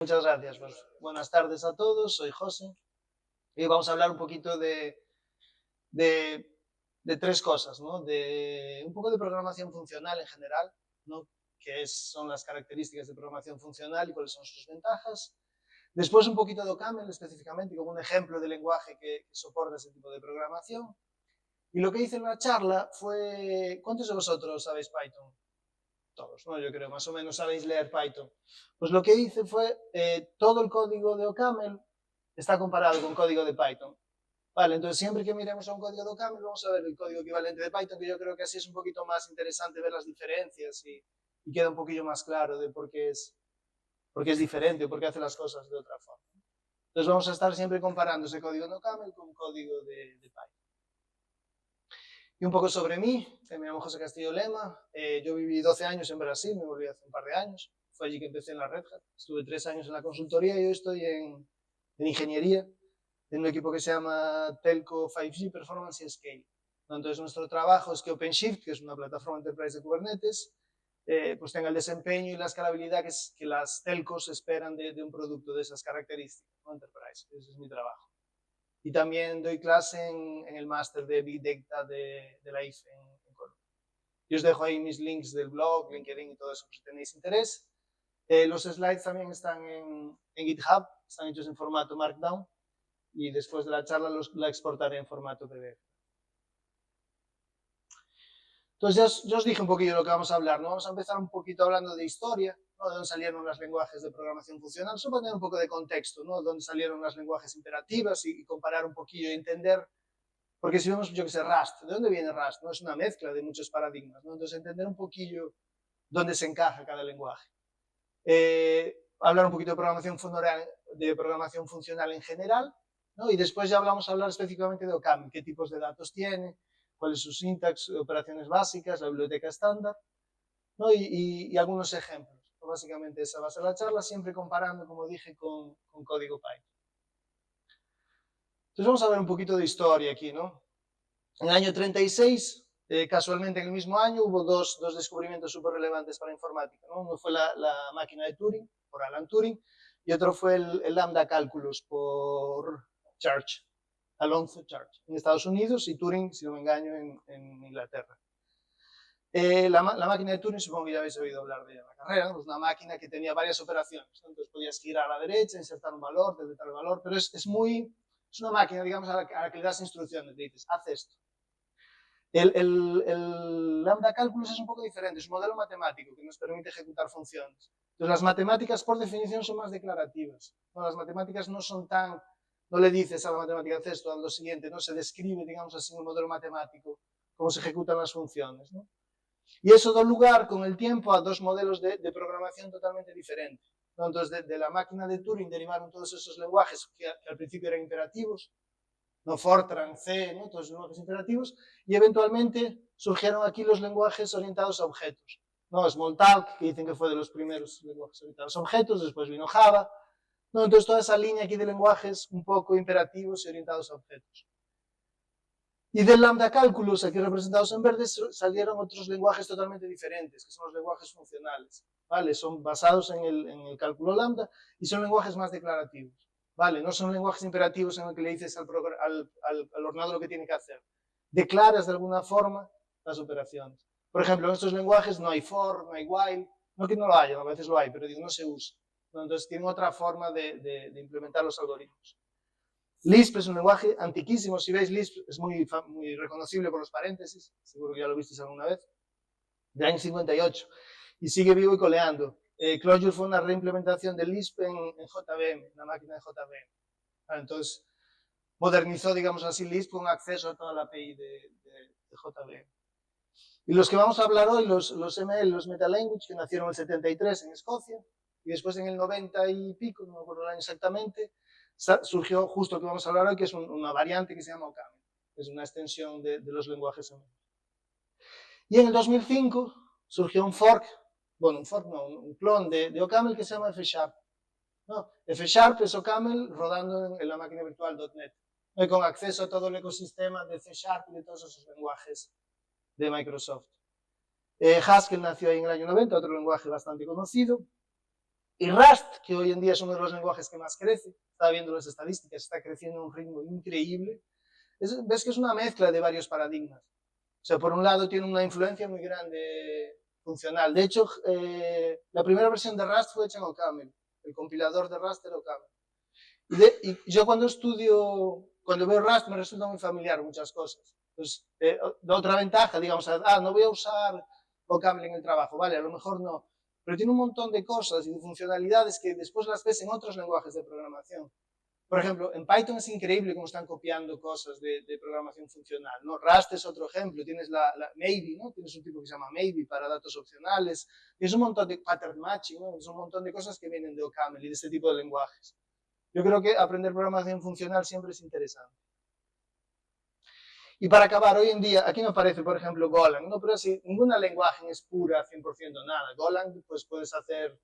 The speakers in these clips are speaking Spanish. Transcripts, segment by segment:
Muchas gracias. Pues, buenas tardes a todos, soy José y vamos a hablar un poquito de, de tres cosas, ¿no? De un poco de programación funcional en general, ¿no? Son las características de programación funcional y cuáles son sus ventajas. Después un poquito de OCaml específicamente, como un ejemplo de lenguaje que soporta ese tipo de programación. Y lo que hice en la charla fue, ¿cuántos de vosotros sabéis Python? Todos, ¿no? Yo creo, más o menos sabéis leer Python. Pues lo que hice fue, todo el código de OCaml está comparado con código de Python. Vale, entonces siempre que miremos a un código de OCaml vamos a ver el código equivalente de Python, que yo creo que así es un poquito más interesante ver las diferencias y queda un poquillo más claro de por qué es diferente o por qué hace las cosas de otra forma. Entonces vamos a estar siempre comparando ese código de OCaml con código de Python. Y un poco sobre mí, me llamo José Castillo Lema, yo viví 12 años en Brasil, me volví hace un par de años, fue allí que empecé en la Red Hat, estuve 3 años en la consultoría y hoy estoy en ingeniería, en un equipo que se llama Telco 5G Performance y Scale. Entonces nuestro trabajo es que OpenShift, que es una plataforma enterprise de Kubernetes, pues tenga el desempeño y la escalabilidad que las telcos esperan de un producto de esas características, ¿no? Enterprise, ese es mi trabajo. Y también doy clase en el máster de Big Data de la IFE en Colombia. Y os dejo ahí mis links del blog, LinkedIn y todo eso, si tenéis interés. Los slides también están en GitHub, están hechos en formato Markdown y después de la charla la exportaré en formato PDF. Entonces ya os dije un poquillo de lo que vamos a hablar, ¿no? Vamos a empezar un poquito hablando de historia, ¿no? De dónde salieron los lenguajes de programación funcional, solo para tener un poco de contexto, ¿no? De dónde salieron las lenguajes imperativas y comparar un poquillo y entender. Porque si vemos, yo que sé, Rust, ¿de dónde viene Rust? ¿No? Es una mezcla de muchos paradigmas, ¿no? Entonces entender un poquillo dónde se encaja cada lenguaje. Hablar un poquito de programación funcional en general, ¿no? Y después ya vamos a hablar específicamente de OCaml, qué tipos de datos tiene, cuál es su sintax, operaciones básicas, la biblioteca estándar, ¿no? Y algunos ejemplos. Básicamente esa va a ser la charla, siempre comparando, como dije, con código Python. Entonces vamos a ver un poquito de historia aquí, ¿no? En el año 36, casualmente en el mismo año, hubo dos descubrimientos súper relevantes para la informática, ¿no? Uno fue la máquina de Turing, por Alan Turing, y otro fue el lambda calculus, por Church, Alonzo Church, en Estados Unidos, y Turing, si no me engaño, en Inglaterra. La máquina de Turing, supongo que ya habéis oído hablar de la carrera, ¿no? Es una máquina que tenía varias operaciones, ¿no? Entonces podías girar a la derecha, insertar un valor, deletar el valor, pero es una máquina, digamos, a la que le das instrucciones, le dices, haz esto. El lambda calculus es un poco diferente, es un modelo matemático que nos permite ejecutar funciones. Entonces, las matemáticas, por definición, son más declarativas, ¿no? Las matemáticas no son tan, no le dices a la matemática, haz esto, haz lo siguiente, no se describe, digamos así, un modelo matemático, cómo se ejecutan las funciones, ¿no? Y eso da lugar, con el tiempo, a dos modelos de programación totalmente diferentes, ¿no? Entonces, de la máquina de Turing derivaron todos esos lenguajes que al principio eran imperativos, no Fortran, C, ¿no? Todos los lenguajes imperativos, y eventualmente surgieron aquí los lenguajes orientados a objetos, ¿no? Smalltalk, que dicen que fue de los primeros lenguajes orientados a objetos, después vino Java, ¿no? Entonces toda esa línea aquí de lenguajes un poco imperativos y orientados a objetos. Y del lambda calculus, aquí representados en verde, salieron otros lenguajes totalmente diferentes, que son los lenguajes funcionales, ¿vale? Son basados en el cálculo lambda y son lenguajes más declarativos. ¿Vale? No son lenguajes imperativos en los que le dices al ordenador lo que tiene que hacer. Declaras de alguna forma las operaciones. Por ejemplo, en estos lenguajes no hay for, no hay while, no que no lo haya, a veces lo hay, pero digo, no se usa, ¿no? Entonces tienen otra forma de implementar los algoritmos. Lisp es un lenguaje antiquísimo, si veis Lisp es muy reconocible por los paréntesis, seguro que ya lo visteis alguna vez, del año 58, y sigue vivo y coleando. Clojure fue una reimplementación de Lisp en JVM, la máquina de JVM. Entonces, modernizó, digamos así, Lisp con acceso a toda la API de JVM. Y los que vamos a hablar hoy, los ML, los Metalanguage, que nacieron en el 73 en Escocia, y después en el 90 y pico, no me acuerdo el año exactamente, surgió justo lo que vamos a hablar hoy, que es una variante que se llama OCaml, que es una extensión de los lenguajes ML. Y en el 2005 surgió un fork, bueno, un fork no, un clon de OCaml que se llama F#. ¿No? F# es OCaml rodando en la máquina virtual .NET, ¿no? Y con acceso a todo el ecosistema de C# y de todos esos lenguajes de Microsoft. Haskell nació ahí en el año 90, otro lenguaje bastante conocido. Y Rust, que hoy en día es uno de los lenguajes que más crece, está viendo las estadísticas, está creciendo a un ritmo increíble, ves que es una mezcla de varios paradigmas. O sea, por un lado tiene una influencia muy grande funcional. De hecho, la primera versión de Rust fue hecha en OCaml. El compilador de Rust era OCaml. Y yo cuando veo Rust me resulta muy familiar muchas cosas. Entonces, la otra ventaja, digamos, no voy a usar OCaml en el trabajo, vale, a lo mejor no, pero tiene un montón de cosas y de funcionalidades que después las ves en otros lenguajes de programación. Por ejemplo, en Python es increíble cómo están copiando cosas de programación funcional, ¿no? Rust es otro ejemplo, tienes la Maybe, ¿no? Tienes un tipo que se llama Maybe para datos opcionales, tienes un montón de pattern matching, ¿no? Es un montón de cosas que vienen de OCaml y de este tipo de lenguajes. Yo creo que aprender programación funcional siempre es interesante. Y para acabar, hoy en día, aquí me aparece, por ejemplo, Golang, ¿no? Pero así, ninguna lenguaje es pura 100% nada. Golang, pues puedes hacer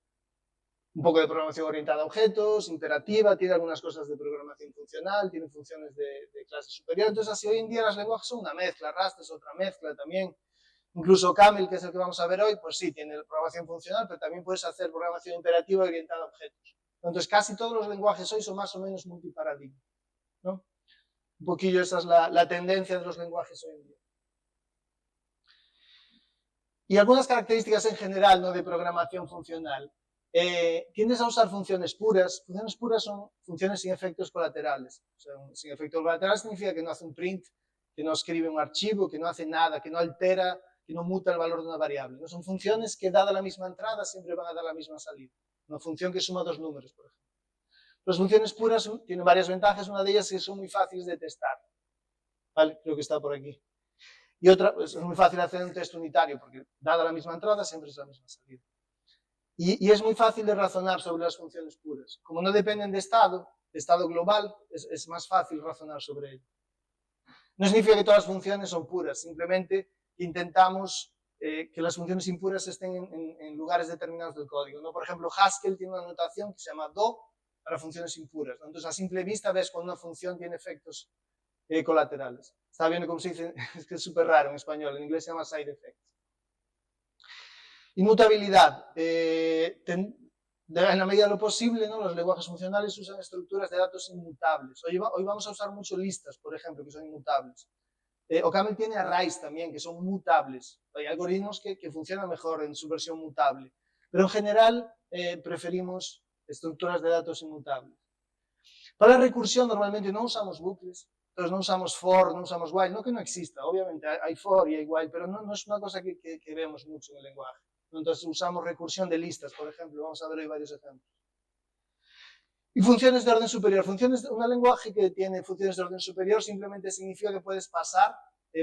un poco de programación orientada a objetos, imperativa, tiene algunas cosas de programación funcional, tiene funciones de clase superior. Entonces, así hoy en día las lenguajes son una mezcla, Rust es otra mezcla también. Incluso Camel, que es el que vamos a ver hoy, pues sí, tiene programación funcional, pero también puedes hacer programación imperativa orientada a objetos. Entonces, casi todos los lenguajes hoy son más o menos multiparadigma, ¿no? Un poquillo esa es la tendencia de los lenguajes hoy en día. Y algunas características en general, ¿no?, de programación funcional. Tiendes a usar funciones puras. Funciones puras son funciones sin efectos colaterales. O sea, sin efectos colaterales significa que no hace un print, que no escribe un archivo, que no hace nada, que no altera, que no muta el valor de una variable. No son funciones que, dada la misma entrada, siempre van a dar la misma salida. Una función que suma dos números, por ejemplo. Las funciones puras tienen varias ventajas. Una de ellas es que son muy fáciles de testar. ¿Vale? Creo que está por aquí. Y otra, pues es muy fácil hacer un test unitario, porque dada la misma entrada, siempre es la misma salida. Y es muy fácil de razonar sobre las funciones puras. Como no dependen de estado global, es más fácil razonar sobre ello. No significa que todas las funciones son puras, simplemente intentamos que las funciones impuras estén en lugares determinados del código, ¿no? Por ejemplo, Haskell tiene una notación que se llama do para funciones impuras, ¿no? Entonces, a simple vista ves cuando una función tiene efectos colaterales. Está viendo cómo se dice, es que es súper raro en español, en inglés se llama side effects. Inmutabilidad. En la medida de lo posible, ¿no?, los lenguajes funcionales usan estructuras de datos inmutables. Hoy vamos a usar mucho listas, por ejemplo, que son inmutables. OCaml tiene arrays también, que son mutables. Hay algoritmos que funcionan mejor en su versión mutable. Pero en general preferimos estructuras de datos inmutables. Para la recursión normalmente no usamos bucles. Entonces no usamos for, no usamos while. No que no exista, obviamente hay for y hay while, pero no es una cosa que vemos mucho en el lenguaje. Entonces usamos recursión de listas, por ejemplo. Vamos a ver hoy varios ejemplos. Y funciones de orden superior. Un lenguaje que tiene funciones de orden superior simplemente significa que puedes pasar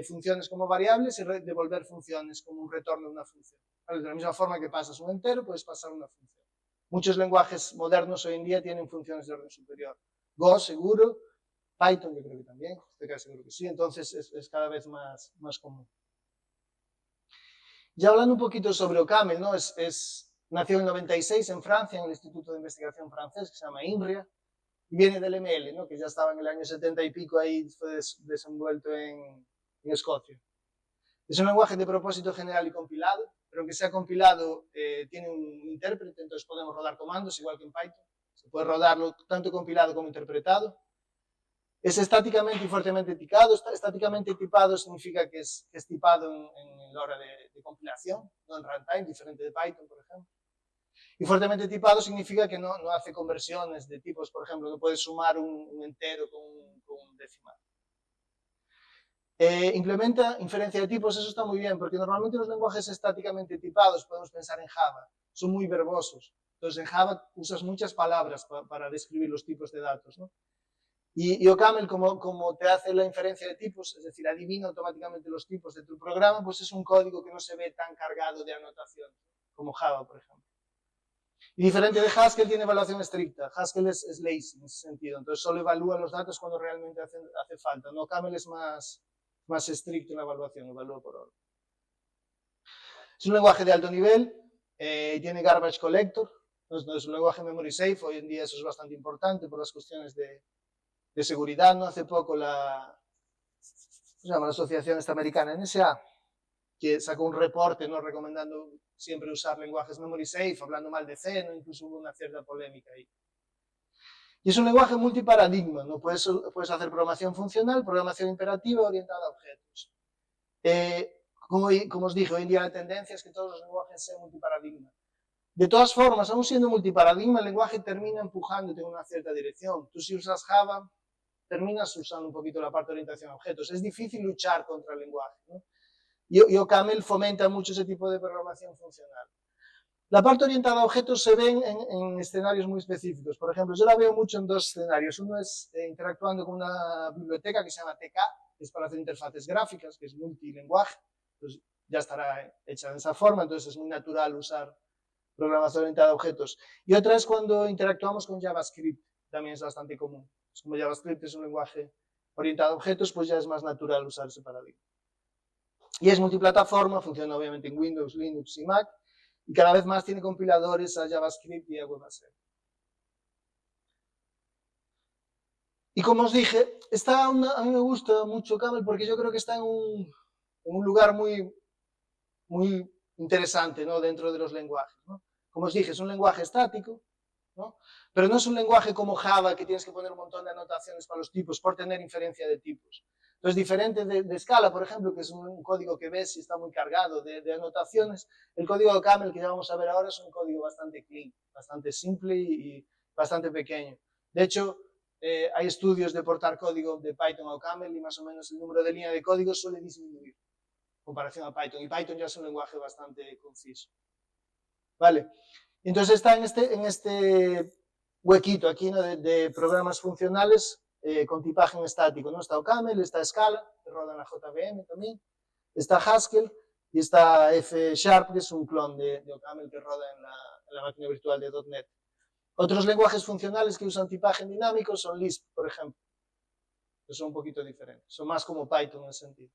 funciones como variables y devolver funciones como un retorno de una función. ¿Vale? De la misma forma que pasas un entero, puedes pasar una función. Muchos lenguajes modernos hoy en día tienen funciones de orden superior. Go, seguro. Python, yo creo que también. Estoy casi seguro que sí. Entonces es cada vez más común. Ya hablando un poquito sobre OCaml, ¿no? Nació en el 96 en Francia, en el Instituto de Investigación francés, que se llama INRIA, y viene del ML, ¿no?, que ya estaba en el año 70 y pico ahí, fue desenvuelto en Escocia. Es un lenguaje de propósito general y compilado, pero aunque sea compilado, tiene un intérprete, entonces podemos rodar comandos, igual que en Python. Se puede rodarlo tanto compilado como interpretado. Es estáticamente y fuertemente tipado. Estáticamente tipado significa que es tipado en la hora de compilación, no en runtime, diferente de Python, por ejemplo. Y fuertemente tipado significa que no hace conversiones de tipos, por ejemplo, que puedes sumar un entero con un decimal. Implementa inferencia de tipos, eso está muy bien, porque normalmente los lenguajes estáticamente tipados, podemos pensar en Java, son muy verbosos. Entonces en Java usas muchas palabras para describir los tipos de datos, ¿no? Y OCaml, como te hace la inferencia de tipos, es decir, adivina automáticamente los tipos de tu programa, pues es un código que no se ve tan cargado de anotaciones, como Java, por ejemplo. Y diferente de Haskell, tiene evaluación estricta. Haskell es lazy en ese sentido, entonces solo evalúa los datos cuando realmente hace falta. No, OCaml es más estricto en la evaluación, evalúa por orden. Es un lenguaje de alto nivel, tiene garbage collector, no es un lenguaje memory safe, hoy en día eso es bastante importante por las cuestiones de seguridad, ¿no? Hace poco la Asociación Esta Americana, NSA, que sacó un reporte, ¿no?, recomendando siempre usar lenguajes memory safe, hablando mal de C, ¿no? Incluso hubo una cierta polémica ahí. Y es un lenguaje multiparadigma, ¿no? Puedes hacer programación funcional, programación imperativa orientada a objetos. Como os dije, hoy en día la tendencia es que todos los lenguajes sean multiparadigma. De todas formas, aún siendo multiparadigma, el lenguaje termina empujándote en una cierta dirección. Tú, si usas Java, terminas usando un poquito la parte de orientación a objetos. Es difícil luchar contra el lenguaje, ¿no? Y OCaml fomenta mucho ese tipo de programación funcional. La parte orientada a objetos se ve en escenarios muy específicos. Por ejemplo, yo la veo mucho en dos escenarios. Uno es interactuando con una biblioteca que se llama TK, que es para hacer interfaces gráficas, que es multilenguaje. Entonces, ya estará hecha de esa forma, entonces es muy natural usar programación orientada a objetos. Y otra es cuando interactuamos con JavaScript, también es bastante común. Pues como JavaScript es un lenguaje orientado a objetos, pues ya es más natural usar ese paradigma. Y es multiplataforma, funciona obviamente en Windows, Linux y Mac, y cada vez más tiene compiladores a JavaScript y a WebAssembly. Y como os dije, a mí me gusta mucho Camel porque yo creo que está en un lugar muy interesante, ¿no?, dentro de los lenguajes, ¿no? Como os dije, es un lenguaje estático, ¿no?, pero no es un lenguaje como Java que tienes que poner un montón de anotaciones para los tipos por tener inferencia de tipos. Entonces, diferente de Scala, por ejemplo, que es un código que ves y está muy cargado de anotaciones, el código de Camel que ya vamos a ver ahora es un código bastante clean, bastante simple y bastante pequeño. De hecho, hay estudios de portar código de Python a Camel y más o menos el número de línea de código suele disminuir en comparación a Python. Y Python ya es un lenguaje bastante conciso. ¿Vale? Entonces está en este huequito aquí, ¿no?, de programas funcionales con tipaje en estático, ¿no? Está OCaml, está Scala, que roda en la JVM también, está Haskell y está F#, que es un clon de OCaml que roda en la máquina virtual de .NET. Otros lenguajes funcionales que usan tipaje dinámico son Lisp, por ejemplo, que son un poquito diferentes, son más como Python en ese sentido.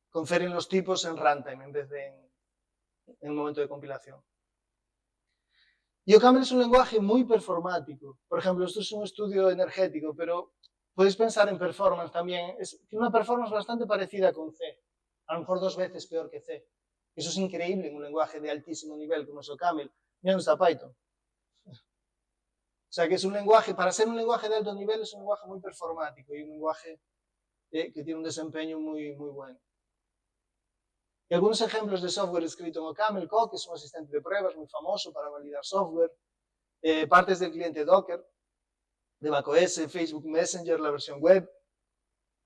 Conferen los tipos en runtime en vez de en el momento de compilación. Y OCaml es un lenguaje muy performático. Por ejemplo, esto es un estudio energético, pero podéis pensar en performance también. Tiene una performance bastante parecida con C, a lo mejor 2 veces peor que C. Eso es increíble en un lenguaje de altísimo nivel como es OCaml. Mira dónde está Python. O sea que es un lenguaje, para ser un lenguaje de alto nivel, es un lenguaje muy performático y un lenguaje que tiene un desempeño muy bueno. Y algunos ejemplos de software escrito en OCaml, Coq, que es un asistente de pruebas muy famoso para validar software, partes del cliente Docker, de macOS, Facebook Messenger, la versión web,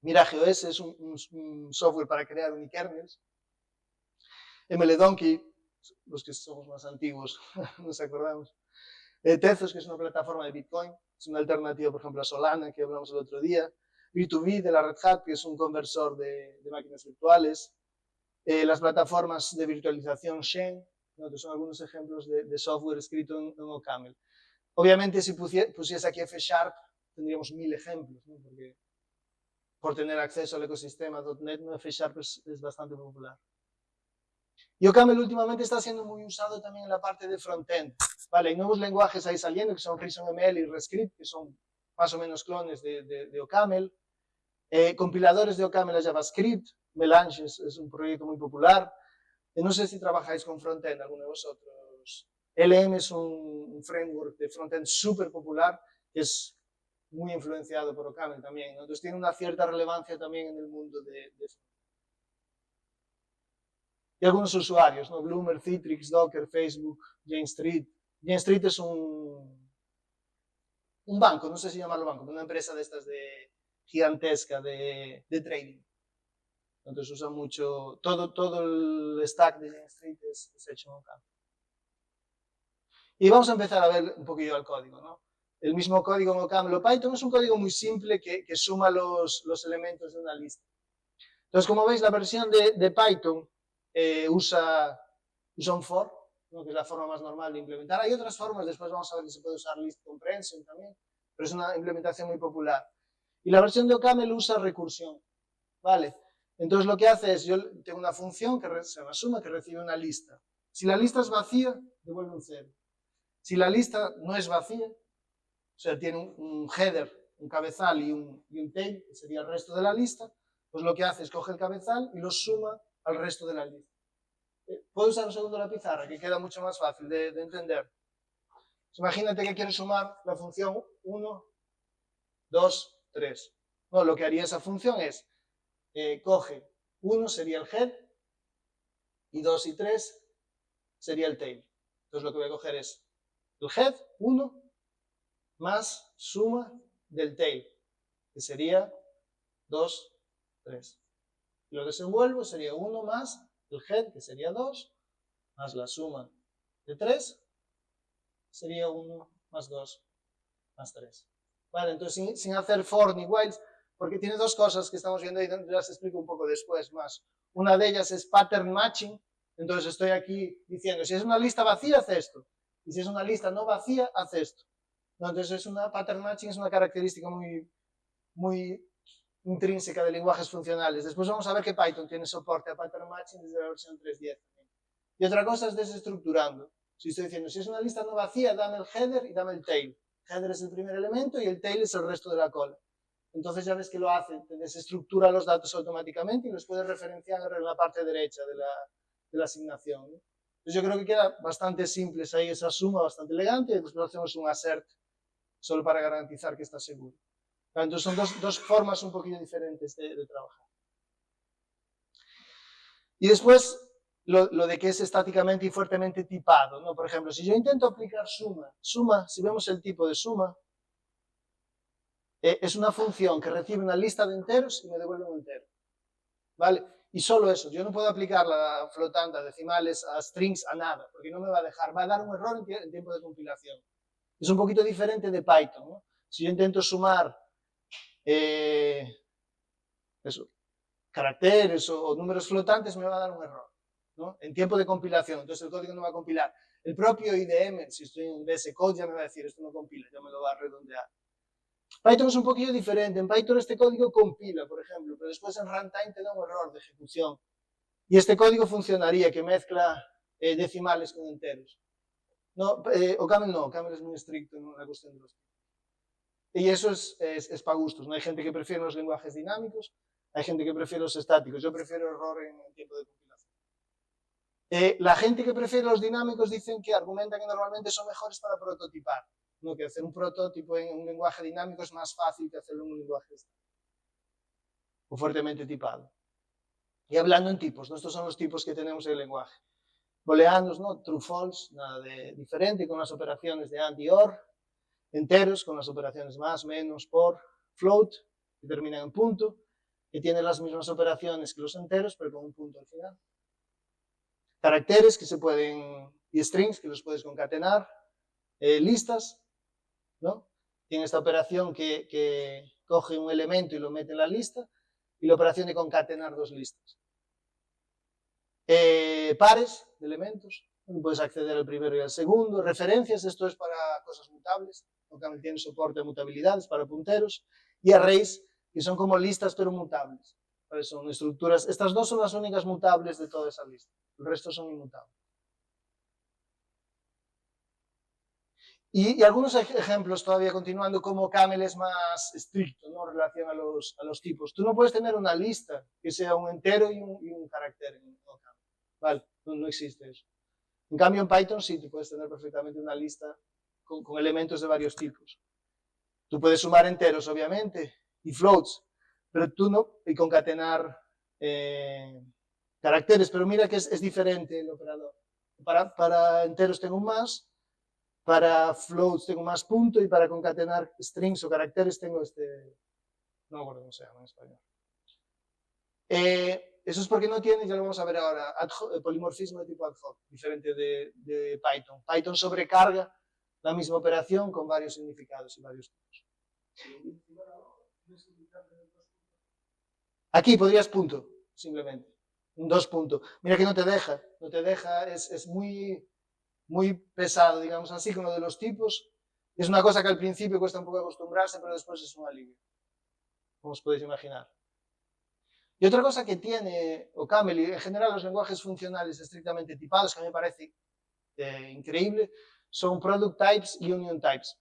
MirageOS es un software para crear unikernels, MLDonkey, los que somos más antiguos nos acordamos, Tezos, que es una plataforma de Bitcoin, es una alternativa, por ejemplo, a Solana, que hablamos el otro día, B2B de la Red Hat, que es un conversor de máquinas virtuales, las plataformas de virtualización Xen, ¿no?, que son algunos ejemplos de software escrito en OCaml. Obviamente, si pusiese aquí F#, tendríamos 1000 ejemplos, ¿no?, porque por tener acceso al ecosistema .NET, ¿no?, F# es bastante popular. Y OCaml últimamente está siendo muy usado también en la parte de frontend. Vale, hay nuevos lenguajes ahí saliendo, que son ReasonML y REScript, que son más o menos clones de OCaml. Compiladores de OCaml a JavaScript, Melange es un proyecto muy popular. No sé si trabajáis con frontend, alguno de vosotros. LM es un framework de frontend súper popular, que es muy influenciado por OCaml también, ¿no? Entonces tiene una cierta relevancia también en el mundo de y algunos usuarios, ¿no? Bloomer, Citrix, Docker, Facebook, Jane Street. Jane Street es un banco, no sé si llamarlo banco, una empresa de estas gigantesca de trading. Entonces usa mucho, todo el stack de Jane Street es hecho en OCaml. Y vamos a empezar a ver un poquillo el código, ¿no? El mismo código en OCaml o Python es un código muy simple que suma los elementos de una lista. Entonces, como veis, la versión de Python usa un for, ¿no?, que es la forma más normal de implementar. Hay otras formas, después vamos a ver que se puede usar list comprehension también, pero es una implementación muy popular. Y la versión de OCaml usa recursión, ¿vale? Entonces lo que hace es, yo tengo una función que se llama suma, que recibe una lista. Si la lista es vacía, devuelve un 0. Si la lista no es vacía, o sea, tiene un header, un cabezal y un tail, que sería el resto de la lista, pues lo que hace es coge el cabezal y lo suma al resto de la lista. Puedo usar un segundo la pizarra, que queda mucho más fácil de entender. Pues imagínate que quieres sumar la función 1, 2, 3. No, lo que haría esa función es, coge 1 sería el head, y 2 y 3 sería el tail. Entonces lo que voy a coger es el head, 1, más suma del tail, que sería 2, 3. Y lo desenvuelvo sería 1 más el head, que sería 2, más la suma de 3, sería 1 más 2 más 3. Vale, entonces sin hacer for ni whiles, porque tiene dos cosas que estamos viendo y las explico un poco después más. Una de ellas es pattern matching, entonces estoy aquí diciendo, si es una lista vacía, haz esto. Y si es una lista no vacía, haz esto. No, entonces pattern matching es una característica muy intrínseca de lenguajes funcionales. Después vamos a ver que Python tiene soporte a pattern matching desde la versión 3.10. Y otra cosa es desestructurando. Si estoy diciendo, si es una lista no vacía, dame el header y dame el tail. Header es el primer elemento y el tail es el resto de la cola. Entonces ya ves que lo hace, te desestructura los datos automáticamente y los puedes referenciar en la parte derecha de la asignación. Entonces yo creo que queda bastante simple ahí esa suma, bastante elegante, y después hacemos un assert solo para garantizar que está seguro. Entonces son dos formas un poquito diferentes de trabajar. Y después lo de que es estáticamente y fuertemente tipado, ¿no? Por ejemplo, si yo intento aplicar suma, si vemos el tipo de suma, es una función que recibe una lista de enteros y me devuelve un entero. ¿Vale? Y solo eso, yo no puedo aplicar la flotante a decimales, a strings, a nada, porque no me va a dejar, va a dar un error en tiempo de compilación. Es un poquito diferente de Python, ¿no? Si yo intento sumar caracteres o números flotantes, me va a dar un error, ¿no? En tiempo de compilación, entonces el código no va a compilar. El propio IDM, si estoy en VS Code, ya me va a decir, esto no compila, ya me lo va a redondear. Python es un poquillo diferente. En Python este código compila, por ejemplo, pero después en runtime te da un error de ejecución. Y este código funcionaría, que mezcla decimales con enteros. No, o Camel no, Camel es muy estricto en la cuestión de los tipos. Y eso es para gustos, ¿no? Hay gente que prefiere los lenguajes dinámicos, hay gente que prefiere los estáticos. Yo prefiero error en tiempo de compilación. La gente que prefiere los dinámicos dicen que argumentan que normalmente son mejores para prototipar. ¿No? Que hacer un prototipo en un lenguaje dinámico es más fácil que hacerlo en un lenguaje estático o fuertemente tipado. Y hablando en tipos, ¿no? Estos son los tipos que tenemos en el lenguaje. Booleanos, ¿no? True, false, nada de diferente, con las operaciones de and y or. Enteros, con las operaciones más, menos, por. Float, que terminan en punto, que tienen las mismas operaciones que los enteros, pero con un punto al final. Caracteres que se pueden, y strings que los puedes concatenar. Listas, ¿no? Tiene esta operación que coge un elemento y lo mete en la lista, y la operación de concatenar dos listas. Pares de elementos, puedes acceder al primero y al segundo. Referencias, esto es para cosas mutables, no también tiene soporte a mutabilidades para punteros. Y arrays, que son como listas pero mutables. Son estructuras, estas dos son las únicas mutables de toda esa lista, el resto son inmutables. Y algunos ejemplos todavía continuando, como Camel es más estricto, ¿no? En relación a los tipos. Tú no puedes tener una lista que sea un entero y un carácter en Camel. Vale, no existe eso. En cambio en Python sí, tú puedes tener perfectamente una lista con elementos de varios tipos. Tú puedes sumar enteros, obviamente, y floats, pero tú no, y concatenar caracteres, pero mira que es diferente el operador. Para enteros tengo un más, para floats tengo más punto, y para concatenar strings o caracteres tengo no me acuerdo cómo se llama en español. Eso es porque no tiene, ya lo vamos a ver ahora, polimorfismo de tipo ad hoc, diferente de Python. Python sobrecarga la misma operación con varios significados y varios tipos. Aquí podrías punto, simplemente. Un 2 punto. Mira que no te deja, es muy pesado, digamos así, con lo de los tipos. Es una cosa que al principio cuesta un poco acostumbrarse, pero después es un alivio, como os podéis imaginar. Y otra cosa que tiene OCaml, y en general los lenguajes funcionales estrictamente tipados, que a mí me parece increíble, son product types y union types.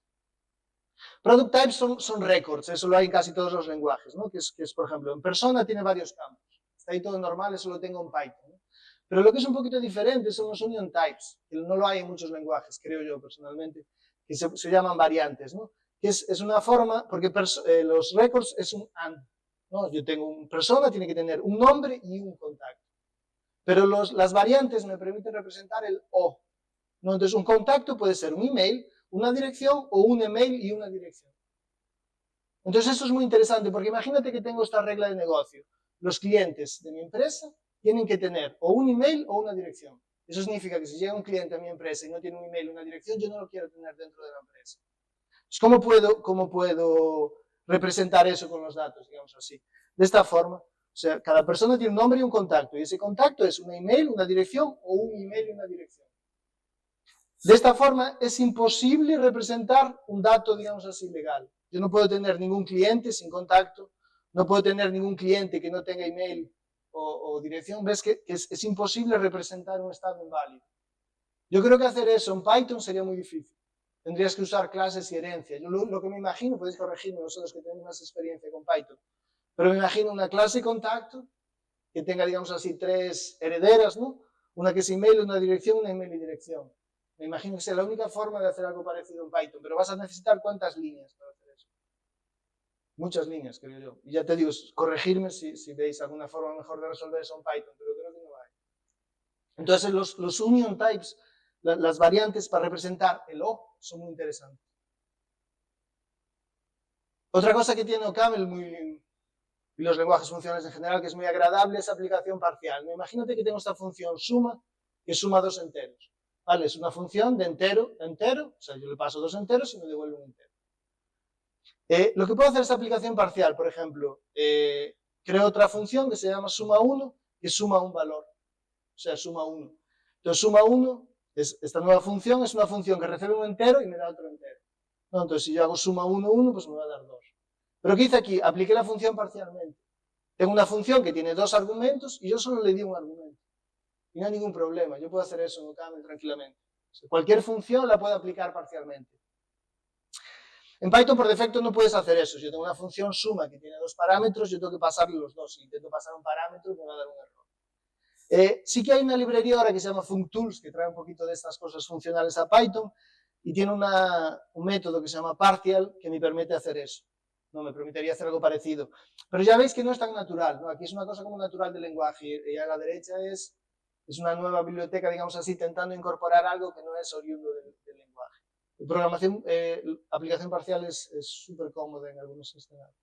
Product types son records, eso lo hay en casi todos los lenguajes, ¿no? Que es, por ejemplo, en persona tiene varios campos. Está ahí todo normal, eso lo tengo en Python, ¿no? Pero lo que es un poquito diferente son los union types, que no lo hay en muchos lenguajes, creo yo personalmente, que se llaman variantes, ¿no? Que es una forma, porque los records es un AND, ¿no? Yo tengo una persona, tiene que tener un nombre y un contacto. Pero las variantes me permiten representar el O, ¿no? Entonces, un contacto puede ser un email, una dirección o un email y una dirección. Entonces, eso es muy interesante, porque imagínate que tengo esta regla de negocio. Los clientes de mi empresa tienen que tener o un email o una dirección. Eso significa que si llega un cliente a mi empresa y no tiene un email o una dirección, yo no lo quiero tener dentro de la empresa. Entonces, ¿cómo puedo representar eso con los datos, digamos así? De esta forma, o sea, cada persona tiene un nombre y un contacto, y ese contacto es un email, una dirección o un email y una dirección. De esta forma, es imposible representar un dato, digamos así, legal. Yo no puedo tener ningún cliente sin contacto, no puedo tener ningún cliente que no tenga email o dirección. Ves que es imposible representar un estado inválido. Yo creo que hacer eso en Python sería muy difícil. Tendrías que usar clases y herencia. Yo lo que me imagino, podéis corregirme vosotros que tenéis más experiencia con Python, pero me imagino una clase contacto que tenga, digamos así, 3 herederas, ¿no? Una que es email, una dirección, una email y dirección. Me imagino que sea la única forma de hacer algo parecido en Python, pero vas a necesitar ¿cuántas líneas para hacer eso? Muchas líneas, creo yo. Y ya te digo, corregirme si veis alguna forma mejor de resolver eso en Python, pero creo que no hay. Entonces, los union types, las variantes para representar el O, son muy interesantes. Otra cosa que tiene OCaml y los lenguajes funcionales en general, que es muy agradable, es aplicación parcial. Imagínate que tengo esta función suma, que suma 2 enteros. ¿Vale? Es una función de entero a entero, o sea, yo le paso 2 enteros y me devuelve un entero. Lo que puedo hacer es aplicación parcial, por ejemplo, creo otra función que se llama suma 1, que suma un valor, o sea, suma 1. Entonces, suma 1, esta nueva función es una función que recibe un entero y me da otro entero. ¿No? Entonces, si yo hago suma 1, 1, pues me va a dar 2. Pero ¿qué hice aquí? Apliqué la función parcialmente. Tengo una función que tiene 2 argumentos y yo solo le di un argumento. Y no hay ningún problema, yo puedo hacer eso en OCaml tranquilamente. O sea, cualquier función la puedo aplicar parcialmente. En Python por defecto no puedes hacer eso. Si yo tengo una función suma que tiene 2 parámetros, yo tengo que pasarle los 2. Si intento pasar un parámetro, me va a dar un error. Sí que hay una librería ahora que se llama FuncTools, que trae un poquito de estas cosas funcionales a Python, y tiene un método que se llama partial, que me permite hacer eso. No, me permitiría hacer algo parecido. Pero ya veis que no es tan natural, ¿no? Aquí es una cosa como natural del lenguaje, y a la derecha es una nueva biblioteca, digamos así, intentando incorporar algo que no es oriundo del lenguaje. Programación, aplicación parcial es súper cómoda en algunos escenarios.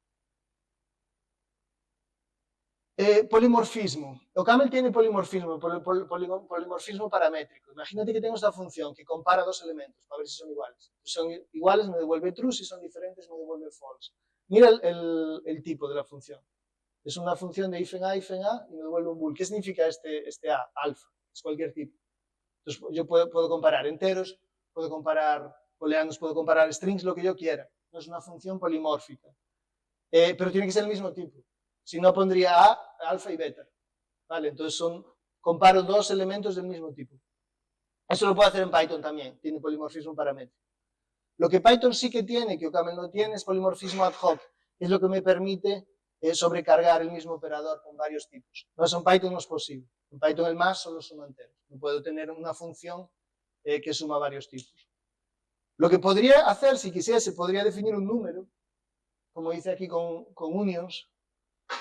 Polimorfismo. OCaml tiene polimorfismo, polimorfismo paramétrico. Imagínate que tengo esta función que compara 2 elementos para ver si son iguales. Si son iguales me devuelve true, si son diferentes me devuelve false. Mira el tipo de la función. Es una función de if en a y me devuelve un bool. ¿Qué significa este a? Alfa. Es cualquier tipo. Entonces yo puedo comparar enteros, puedo comparar booleanos, puedo comparar strings, lo que yo quiera. No es una función polimórfica. Pero tiene que ser el mismo tipo. Si no, pondría A, alfa y beta. ¿Vale? Entonces comparo 2 elementos del mismo tipo. Eso lo puedo hacer en Python también. Tiene polimorfismo paramétrico. Lo que Python sí que tiene, que OCaml no tiene, es polimorfismo ad hoc. Es lo que me permite sobrecargar el mismo operador con varios tipos. No, eso en Python no es posible. En Python el más solo suma enteros. No puedo tener una función que suma varios tipos. Lo que podría hacer, si quisiese, podría definir un número, como dice aquí con unions.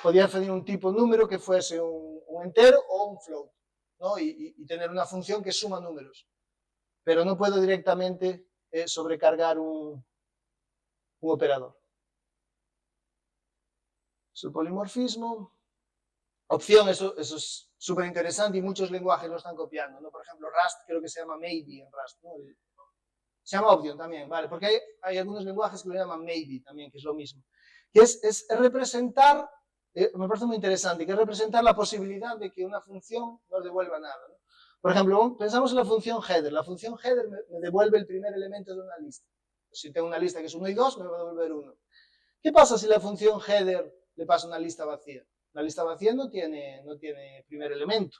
Podría definir un tipo número que fuese un entero o un float, ¿no? Y tener una función que suma números. Pero no puedo directamente sobrecargar un operador. Es el polimorfismo. Opción, eso es súper interesante y muchos lenguajes lo están copiando, ¿no? Por ejemplo, Rust creo que se llama maybe en Rust, ¿no? Se llama option también, ¿vale? Porque hay algunos lenguajes que lo llaman maybe también, que es lo mismo. Que es representar, me parece muy interesante, que es representar la posibilidad de que una función no devuelva nada, ¿no? Por ejemplo, pensamos en la función header. La función header me devuelve el primer elemento de una lista. Si tengo una lista que es 1 y 2, me va a devolver 1. ¿Qué pasa si la función header le pasa una lista vacía? La lista vacía no tiene primer elemento.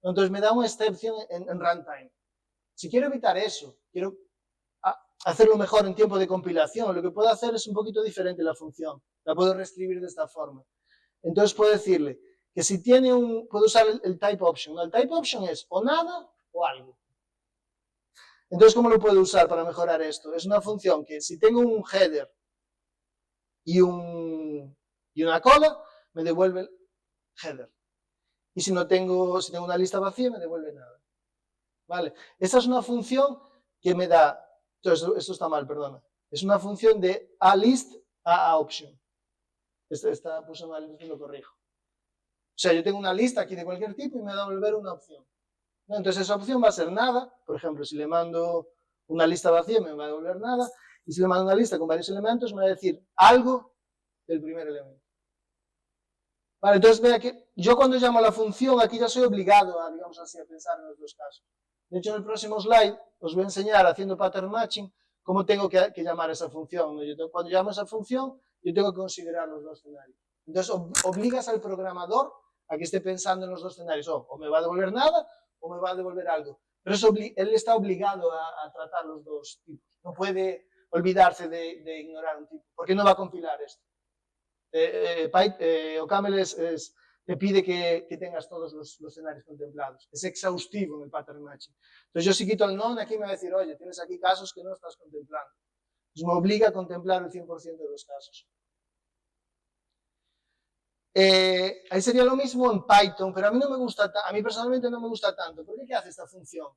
Entonces me da una excepción en runtime. Si quiero evitar eso, hacerlo mejor en tiempo de compilación. Lo que puedo hacer es un poquito diferente la función. La puedo reescribir de esta forma. Entonces puedo decirle que si tiene puedo usar el type option. El type option es o nada o algo. Entonces, ¿cómo lo puedo usar para mejorar esto? Es una función que si tengo un header y una cola, me devuelve el header. Y si tengo una lista vacía, me devuelve nada. ¿Vale? Esta es una función que me da, entonces esto está mal, perdona. Es una función de aList a option. Esta puse mal, lo corrijo. O sea, yo tengo una lista aquí de cualquier tipo y me va a devolver una opción. ¿No? Entonces esa opción va a ser nada. Por ejemplo, si le mando una lista vacía, me va a devolver nada. Y si le mando una lista con varios elementos, me va a decir algo del primer elemento. Vale, entonces vea que yo cuando llamo a la función, aquí ya soy obligado a, digamos así, a pensar en los dos casos. De hecho, en el próximo slide os voy a enseñar, haciendo pattern matching, cómo tengo que llamar a esa función. Cuando llamo a esa función, yo tengo que considerar los dos escenarios. Entonces, obligas al programador a que esté pensando en los dos escenarios. O me va a devolver nada, o me va a devolver algo. Pero él está obligado a tratar los dos tipos. No puede olvidarse de ignorar un tipo, porque no va a compilar esto. OCaml te pide que tengas todos los escenarios contemplados. Es exhaustivo en el pattern matching. Entonces yo si quito el none, aquí me va a decir, oye, tienes aquí casos que no estás contemplando. Entonces me obliga a contemplar el 100% de los casos. Ahí sería lo mismo en Python, pero a mí no me gusta, a mí personalmente no me gusta tanto. ¿Por qué hace esta función?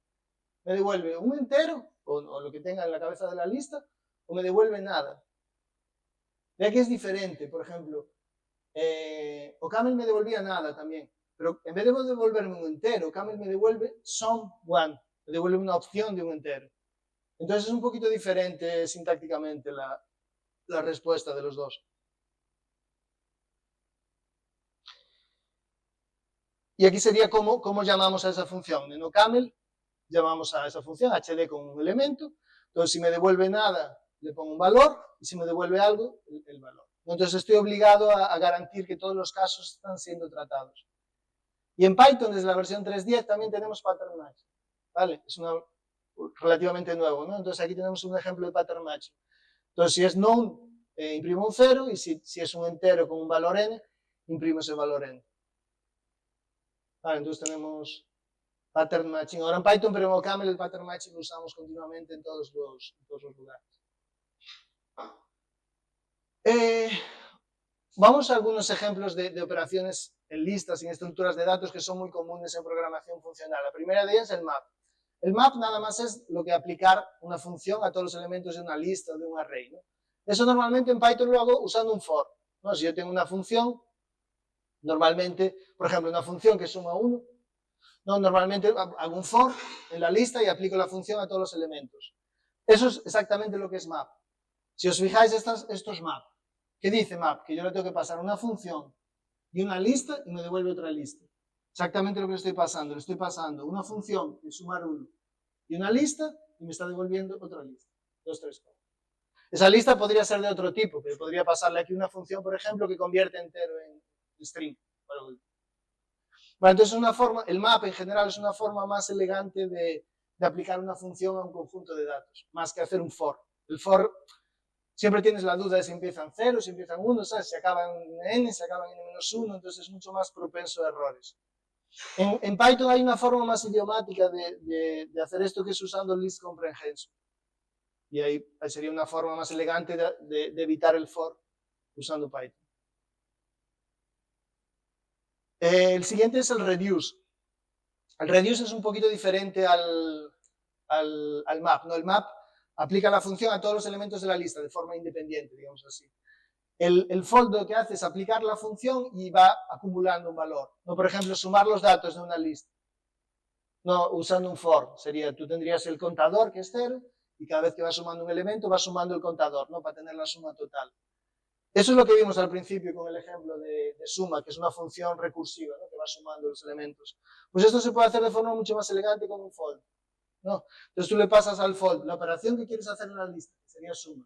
Me devuelve un entero, o lo que tenga en la cabeza de la lista, o me devuelve nada. Vea que es diferente, por ejemplo, OCaml me devolvía nada también, pero en vez de devolverme un entero, OCaml me devuelve SOM1, me devuelve una opción de un entero. Entonces es un poquito diferente sintácticamente la respuesta de los dos. Y aquí sería cómo llamamos a esa función. En OCaml llamamos a esa función hd con un elemento. Entonces si me devuelve nada, le pongo un valor, y si me devuelve algo, el valor. Entonces estoy obligado a garantir que todos los casos están siendo tratados. Y en Python, desde la versión 3.10, también tenemos pattern matching. ¿Vale? Es relativamente nuevo, ¿no? Entonces aquí tenemos un ejemplo de pattern matching. Entonces si es none, imprimo un 0, y si es un entero con un valor n, imprimo ese valor n. Vale, entonces tenemos pattern matching. Ahora en Python, pero en OCaml el pattern matching lo usamos continuamente en todos los lugares. Vamos a algunos ejemplos de operaciones en listas y en estructuras de datos que son muy comunes en programación funcional. La primera de ellas es el map. El map nada más es lo que aplicar una función a todos los elementos de una lista o de un array, ¿no? Eso normalmente en Python lo hago usando un for, ¿no? Si yo tengo una función, normalmente, por ejemplo, una función que suma 1, ¿no? Normalmente hago un for en la lista y aplico la función a todos los elementos. Eso es exactamente lo que es map. Si os fijáis, esto es map. ¿Qué dice map? Que yo le tengo que pasar una función y una lista y me devuelve otra lista. Exactamente lo que le estoy pasando. Le estoy pasando una función de sumar 1 y una lista y me está devolviendo otra lista. 2, 3, 4. Esa lista podría ser de otro tipo, pero podría pasarle aquí una función, por ejemplo, que convierte entero en string. Bueno, entonces el map en general es una forma más elegante de aplicar una función a un conjunto de datos, más que hacer un for. El for, siempre tienes la duda de si empiezan 0, si empiezan 1, ¿sabes? Si acaban en n, si acaban en -1, entonces es mucho más propenso a errores. En Python hay una forma más idiomática de hacer esto, que es usando list comprehension. Y ahí sería una forma más elegante de evitar el for usando Python. El siguiente es el reduce. El reduce es un poquito diferente al map, ¿no? El map aplica la función a todos los elementos de la lista de forma independiente, digamos así. El fold lo que hace es aplicar la función y va acumulando un valor. ¿No? Por ejemplo, sumar los datos de una lista. No, usando un for. Tú tendrías el contador, que es 0, y cada vez que vas sumando un elemento, vas sumando el contador, ¿no? Para tener la suma total. Eso es lo que vimos al principio con el ejemplo de suma, que es una función recursiva, ¿no? Que va sumando los elementos. Pues esto se puede hacer de forma mucho más elegante con un fold, ¿no? Entonces tú le pasas al fold la operación que quieres hacer en la lista, que sería suma,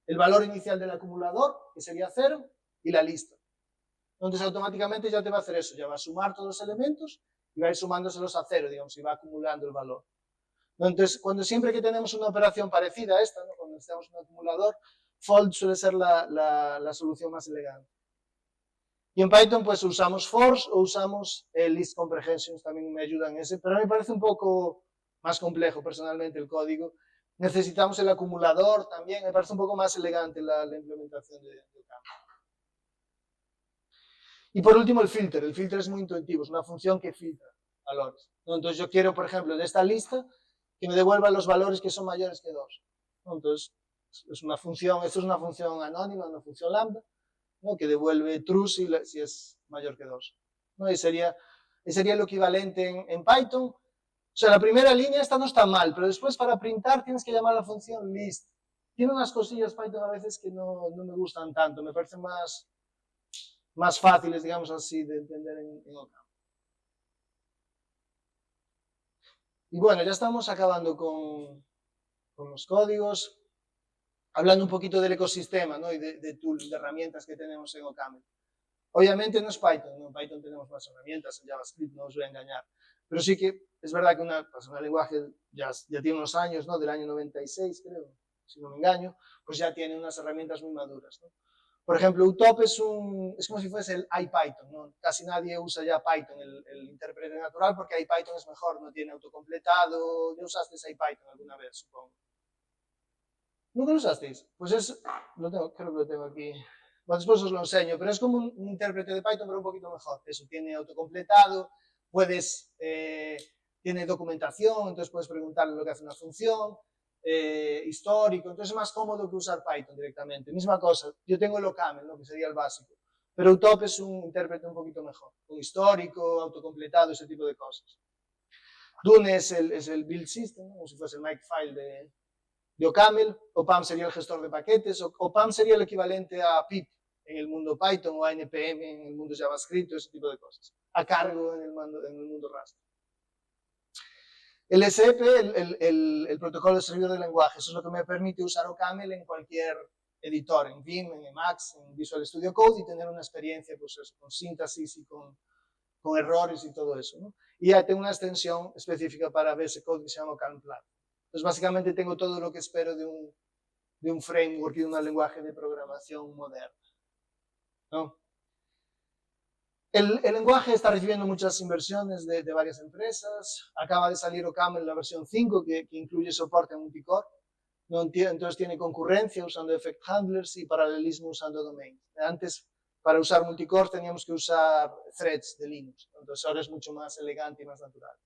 el valor inicial del acumulador, que sería 0, y la lista. Entonces automáticamente ya te va a hacer eso, ya va a sumar todos los elementos y va a ir sumándoselos a 0, digamos, y va acumulando el valor. ¿no? Entonces, siempre que tenemos una operación parecida a esta, ¿no? Cuando necesitamos un acumulador, fold suele ser la solución más elegante. Y en Python pues usamos force o usamos list comprehensions, también me ayudan en ese, pero a mí me parece un poco más complejo personalmente el código. Necesitamos el acumulador también, me parece un poco más elegante la implementación de cambio. Y por último el filter es muy intuitivo, es una función que filtra valores, ¿no? Entonces yo quiero, por ejemplo, de esta lista, que me devuelva los valores que son mayores que 2. ¿No? Entonces, es una función, esto es una función anónima, una función lambda, ¿no? Que devuelve true si es mayor que 2. ¿No? Y sería lo equivalente en Python. O sea, la primera línea esta no está mal, pero después para printar tienes que llamar a la función list. Tiene unas cosillas Python a veces que no me gustan tanto, me parecen más fáciles, digamos así, de entender en OCaml. Y bueno, ya estamos acabando con los códigos, hablando un poquito del ecosistema, ¿no? Y de tools, de herramientas que tenemos en OCaml. Obviamente no es Python, ¿no? En Python tenemos más herramientas, en JavaScript no os voy a engañar, pero sí que es verdad que un lenguaje ya tiene unos años, ¿no? Del año 96 creo, si no me engaño, pues ya tiene unas herramientas muy maduras, ¿no? Por ejemplo, Utop es como si fuese el IPython, ¿no? Casi nadie usa ya Python, el intérprete natural, porque IPython es mejor, no tiene autocompletado. ¿Ya usasteis IPython alguna vez, supongo? ¿Nunca lo usasteis? Pues creo que lo tengo aquí. Bueno, después os lo enseño, pero es como un intérprete de Python, pero un poquito mejor. Eso, tiene autocompletado, tiene documentación, entonces puedes preguntarle lo que hace una función, histórico, entonces es más cómodo que usar Python directamente. Misma cosa, yo tengo el OCaml, ¿no? Que sería el básico, pero Utop es un intérprete un poquito mejor, con histórico, autocompletado, ese tipo de cosas. Dune es el build system, ¿no? Como si fuese el makefile de OCaml. OPAM sería el gestor de paquetes, OPAM sería el equivalente a pip en el mundo Python o a NPM en el mundo JavaScript, ese tipo de cosas, a cargo en el mundo Rust. El SP, el protocolo de servidor de lenguaje, eso es lo que me permite usar OCaml en cualquier editor, en Vim, en Emacs, en Visual Studio Code y tener una experiencia pues, con síntesis y con errores y todo eso, ¿no? Y ya tengo una extensión específica para VS Code que se llama OCaml Platform. Entonces, básicamente tengo todo lo que espero de un framework y de un lenguaje de programación moderno, ¿no? El lenguaje está recibiendo muchas inversiones de varias empresas. Acaba de salir OCaml en la versión 5, que incluye soporte a multicore. ¿No? Entonces tiene concurrencia usando effect handlers y paralelismo usando domains. Antes, para usar multicore, teníamos que usar threads de Linux. Entonces ahora es mucho más elegante y más natural.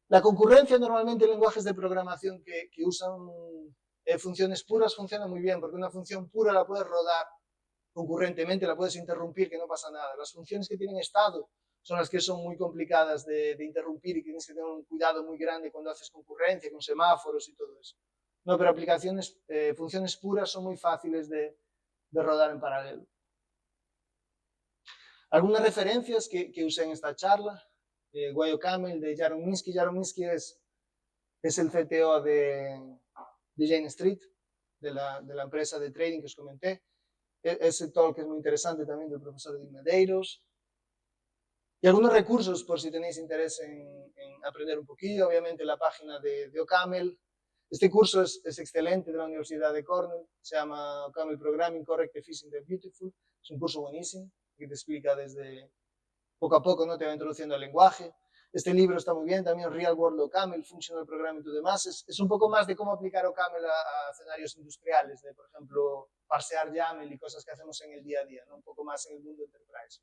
La concurrencia, normalmente en lenguajes de programación que usan funciones puras, funciona muy bien, porque una función pura la puedes rodar concurrentemente, la puedes interrumpir, que no pasa nada. Las funciones que tienen estado son las que son muy complicadas de interrumpir y que tienes que tener un cuidado muy grande cuando haces concurrencia, con semáforos y todo eso. No, pero funciones puras son muy fáciles de rodar en paralelo. Algunas referencias que usé en esta charla. OCaml de Jaron Minsky. Jaron Minsky es el CTO de Jane Street, de la empresa de trading que os comenté. Ese talk es muy interesante también del profesor Edil Medeiros. Y algunos recursos por si tenéis interés en aprender un poquillo. Obviamente la página de OCaml. Este curso es excelente, de la Universidad de Cornell. Se llama OCaml Programming Correct, Efficient and Beautiful. Es un curso buenísimo que te explica desde poco a poco, ¿no? Te va introduciendo al lenguaje. Este libro está muy bien, también Real World OCaml, Functional Programming to the Masses. Es un poco más de cómo aplicar OCaml a escenarios industriales, de, por ejemplo, parsear YAML y cosas que hacemos en el día a día, ¿no? Un poco más en el mundo enterprise.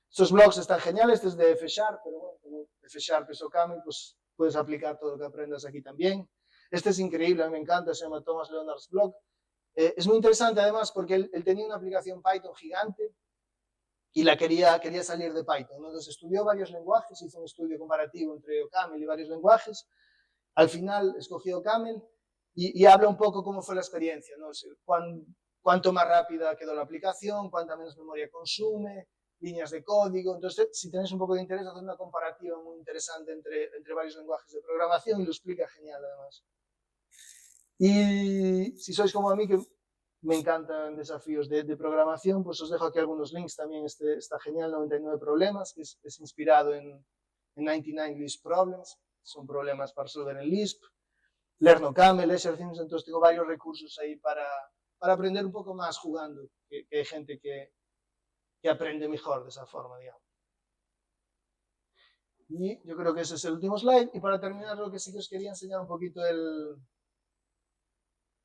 Estos blogs están geniales, este es de F#, pero bueno, como F# es OCaml, pues puedes aplicar todo lo que aprendas aquí también. Este es increíble, a mí me encanta, se llama Thomas Leonard's blog. Es muy interesante además porque él tenía una aplicación Python gigante y la quería salir de Python, ¿no? Entonces estudió varios lenguajes, hizo un estudio comparativo entre OCaml y varios lenguajes. Al final escogió OCaml y habla un poco cómo fue la experiencia, ¿no? O sea, cuánto más rápida quedó la aplicación, cuánta menos memoria consume, líneas de código. Entonces, si tenéis un poco de interés, hacer una comparativa muy interesante entre varios lenguajes de programación y lo explica genial además. Y si sois como a mí, que me encantan desafíos de programación, pues os dejo aquí algunos links también. Este está genial, 99 problemas, que es inspirado en en 99 Lisp Problems, son problemas para resolver en Lisp, LearnOCaml, Azure Themes, entonces tengo varios recursos ahí para aprender un poco más jugando, que hay gente que aprende mejor de esa forma, digamos. Y yo creo que ese es el último slide, y para terminar lo que sí que os quería enseñar un poquito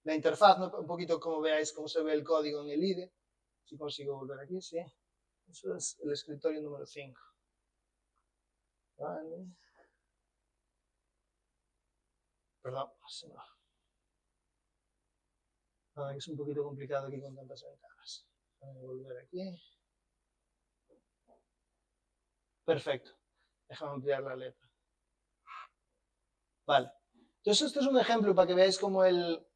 la interfaz, ¿no? Un poquito como veáis cómo se ve el código en el IDE, si consigo volver aquí, sí. Eso es el escritorio número 5. Vale. Perdón, es un poquito complicado aquí con tantas ventanas. Voy a volver aquí. Perfecto. Déjame ampliar la letra. Vale. Entonces, este es un ejemplo para que veáis cómo el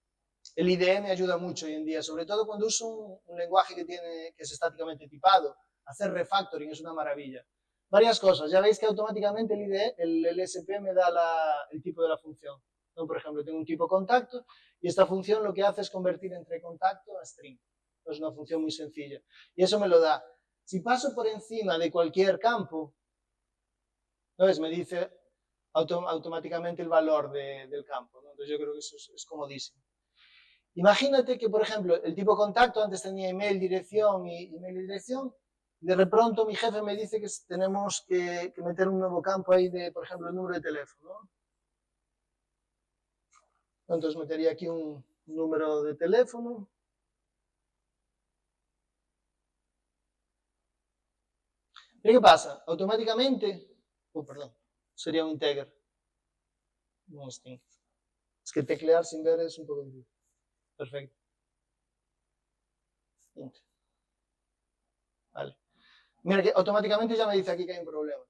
IDE me ayuda mucho hoy en día, sobre todo cuando uso un lenguaje que es estáticamente tipado. Hacer refactoring es una maravilla. Varias cosas. Ya veis que automáticamente el IDE, el LSP me da el tipo de la función. ¿No? Por ejemplo, tengo un tipo contacto y esta función lo que hace es convertir entre contacto a string. Es una función muy sencilla. Y eso me lo da. Si paso por encima de cualquier campo, ¿ves? Me dice automáticamente el valor del campo, ¿no? Entonces yo creo que eso es comodísimo. Imagínate que, por ejemplo, el tipo contacto antes tenía email, dirección y email y dirección. De pronto mi jefe me dice que tenemos que meter un nuevo campo ahí de, por ejemplo, el número de teléfono. Entonces metería aquí un número de teléfono. ¿Y qué pasa? Automáticamente, perdón, sería un integer, no un string. Es que teclear sin ver es un poco difícil. Perfecto. Vale. Mira que automáticamente ya me dice aquí que hay un problema.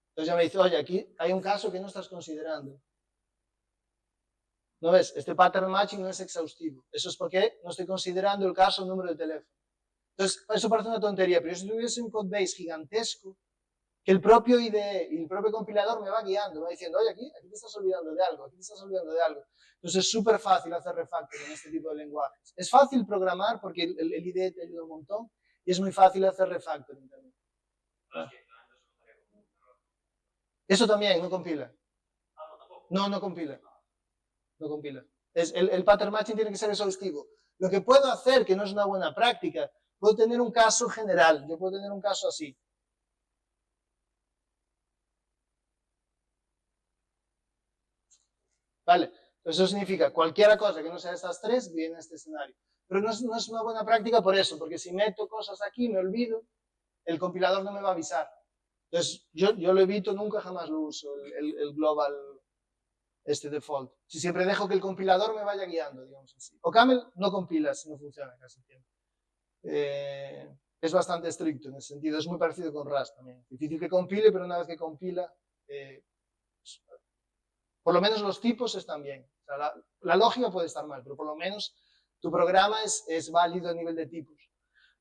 Entonces ya me dice, oye, aquí hay un caso que no estás considerando. ¿No ves? Este pattern matching no es exhaustivo. Eso es porque no estoy considerando el caso, el número de teléfono. Entonces, eso parece una tontería, pero si tuviese un codebase gigantesco, que el propio IDE y el propio compilador me va guiando, me va diciendo, oye, aquí te estás olvidando de algo, aquí te estás olvidando de algo. Entonces es súper fácil hacer refactoring en este tipo de lenguajes. Es fácil programar porque el IDE te ayuda un montón y es muy fácil hacer refactoring también. Eso también no compila. No compila. No compila. El pattern matching tiene que ser exhaustivo. Lo que puedo hacer, que no es una buena práctica, puedo tener un caso general. Yo puedo tener un caso así. ¿Vale? Entonces eso significa cualquier cosa que no sea estas tres viene a este escenario. Pero no es una buena práctica por eso, porque si meto cosas aquí, me olvido, el compilador no me va a avisar. Entonces yo lo evito, nunca jamás lo uso, el global default. Si siempre dejo que el compilador me vaya guiando, digamos así. OCaml no compila si no funciona casi siempre. Es bastante estricto en ese sentido, es muy parecido con Rust también. Difícil que compile, pero una vez que compila, por lo menos los tipos están bien. O sea, la lógica puede estar mal, pero por lo menos tu programa es válido a nivel de tipos.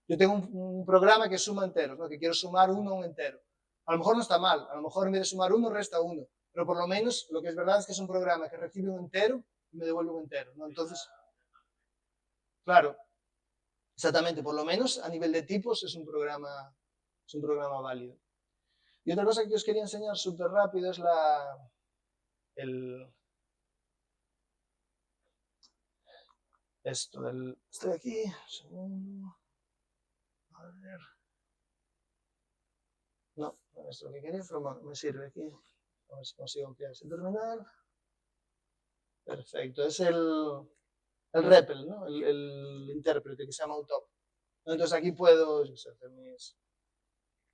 Yo tengo un programa que suma enteros, ¿no? Que quiero sumar uno a un entero. A lo mejor no está mal, a lo mejor en vez de sumar uno, resta uno. Pero por lo menos lo que es verdad es que es un programa que recibe un entero y me devuelve un entero, ¿no? Entonces, claro, exactamente, por lo menos a nivel de tipos es un programa válido. Y otra cosa que os quería enseñar súper rápido es estoy aquí, segundo. A ver. No es lo que quería, pero me sirve aquí. A ver si consigo ampliar ese terminal. Perfecto, es el REPL, ¿no? el intérprete que se llama UTOP. Entonces aquí puedo hacer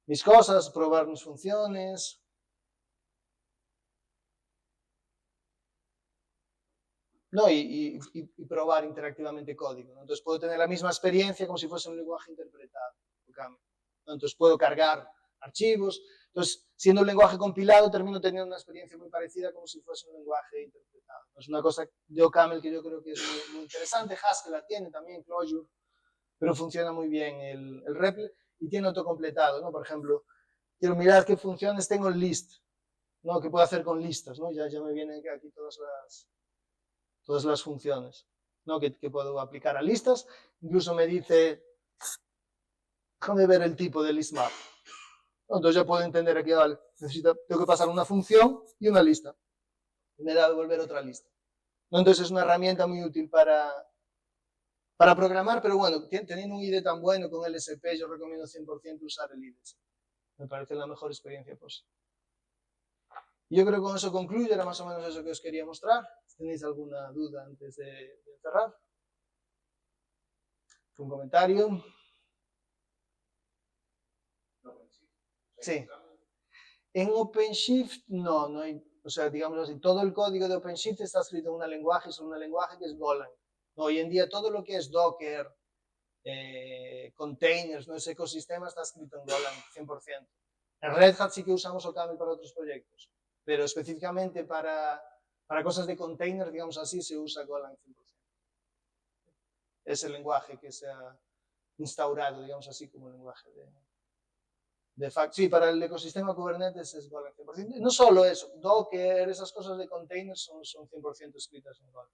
mis cosas, probar mis funciones. No, y probar interactivamente código, ¿no? Entonces puedo tener la misma experiencia como si fuese un lenguaje interpretado. ¿No? Entonces puedo cargar archivos. Entonces, siendo un lenguaje compilado, termino teniendo una experiencia muy parecida como si fuese un lenguaje interpretado. Es una cosa de OCaml que yo creo que es muy interesante. Haskell la tiene también, Clojure, pero funciona muy bien el REPL y tiene autocompletado, ¿no? Por ejemplo, quiero mirar qué funciones tengo en list, ¿no? ¿Qué puedo hacer con listas, ¿no? Ya me vienen aquí todas las funciones, ¿no? que puedo aplicar a listas. Incluso me dice, déjame ver el tipo de listmap. Entonces ya puedo entender aquí, vale, tengo que pasar una función y una lista. Y me da a devolver otra lista. Entonces es una herramienta muy útil para programar, pero bueno, teniendo un IDE tan bueno con LSP, yo recomiendo 100% usar el IDE. Me parece la mejor experiencia posible. Yo creo que con eso concluyo, era más o menos eso que os quería mostrar. ¿Tenéis alguna duda antes de cerrar? ¿Un comentario? Sí. En OpenShift no hay, o sea, digamos así, todo el código de OpenShift está escrito en un lenguaje, es un lenguaje que es Golang. Hoy en día todo lo que es Docker, containers, ¿no? Ese ecosistema está escrito en Golang 100%. En Red Hat sí que usamos OCaml para otros proyectos, pero específicamente para cosas de containers, digamos así, se usa Golang 100%. Es el lenguaje que se ha instaurado, digamos así, como lenguaje de facto. Sí, para el ecosistema Kubernetes es Golang 100%. No solo eso, Docker, esas cosas de containers son 100% escritas en Golang.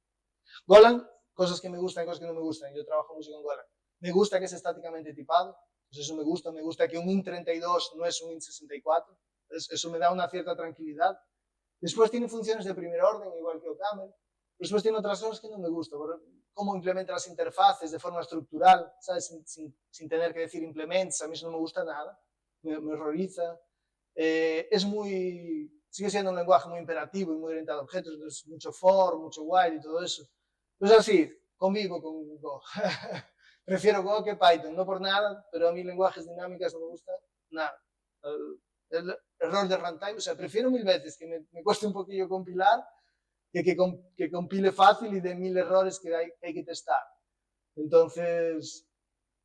Golang, cosas que me gustan y cosas que no me gustan. Yo trabajo mucho con Golang. Me gusta que es estáticamente tipado, pues eso me gusta que un int32 no es un int64, eso me da una cierta tranquilidad. Después tiene funciones de primer orden, igual que OCaml. Después tiene otras cosas que no me gustan, cómo implementa las interfaces de forma estructural, ¿sabes? Sin tener que decir implements, a mí eso no me gusta nada, me horroriza. Sigue siendo un lenguaje muy imperativo y muy orientado a objetos, entonces mucho for, mucho while y todo eso. Pues así, convivo con Go. Prefiero Go que Python, no por nada, pero a mí lenguajes dinámicos no me gustan nada. El error de runtime, o sea, prefiero 1000 veces que me cueste un poquillo compilar que compile fácil y de 1000 errores que hay que testar. Entonces,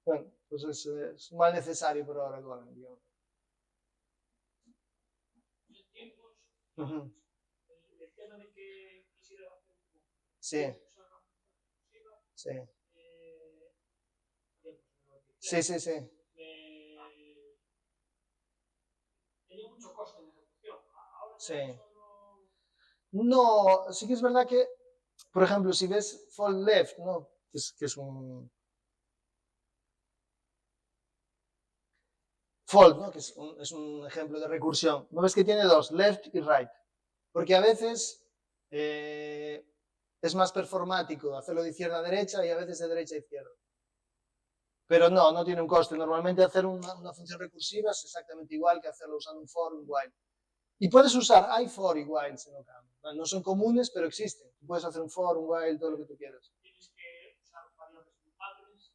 bueno, pues es un mal necesario por ahora, Golang, digamos. Uh-huh. El tema de que quisiera hacer sí. Sí. Sí. Tenía mucho coste en ejecución. Ahora sí. No, sí que es verdad que, por ejemplo, si ves fold left, ¿no? Que es un fold, ¿no? Que es un ejemplo de recursión. ¿No ves que tiene dos, left y right? Porque a veces es más performático hacerlo de izquierda a derecha y a veces de derecha a izquierda. Pero no tiene un coste. Normalmente hacer una función recursiva es exactamente igual que hacerlo usando un for o un while. Y puedes usar, hay for y whiles en OCaml. No son comunes, pero existen. Puedes hacer un for, un while, todo lo que tú quieras. Tienes que usar variables multipatres.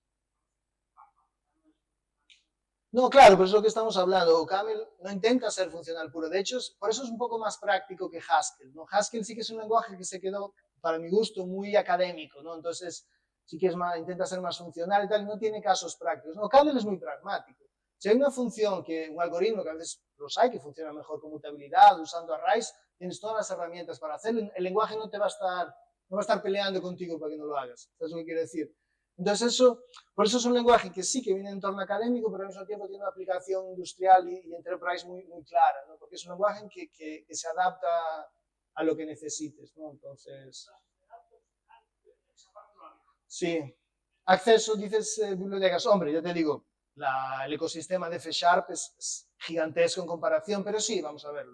No, claro, pero es lo que estamos hablando. OCaml no intenta ser funcional puro. De hecho, por eso es un poco más práctico que Haskell, ¿no? Haskell sí que es un lenguaje que se quedó, para mi gusto, muy académico, ¿no? Entonces, sí que intenta ser más funcional y tal, y no tiene casos prácticos. No, OCaml es muy pragmático. Si hay una función, un algoritmo que a veces los hay, que funciona mejor con mutabilidad, usando arrays, tienes todas las herramientas para hacerlo. El lenguaje no va a estar peleando contigo para que no lo hagas. ¿Sabes lo que quiero decir? Entonces por eso es un lenguaje que sí que viene en entorno académico, pero al mismo tiempo tiene una aplicación industrial y enterprise muy clara, ¿no? Porque es un lenguaje que se adapta a lo que necesites, ¿no? Entonces, sí. Acceso, dices bibliotecas. Hombre, ya te digo, el ecosistema de C# es gigantesco en comparación, pero sí, vamos a ver,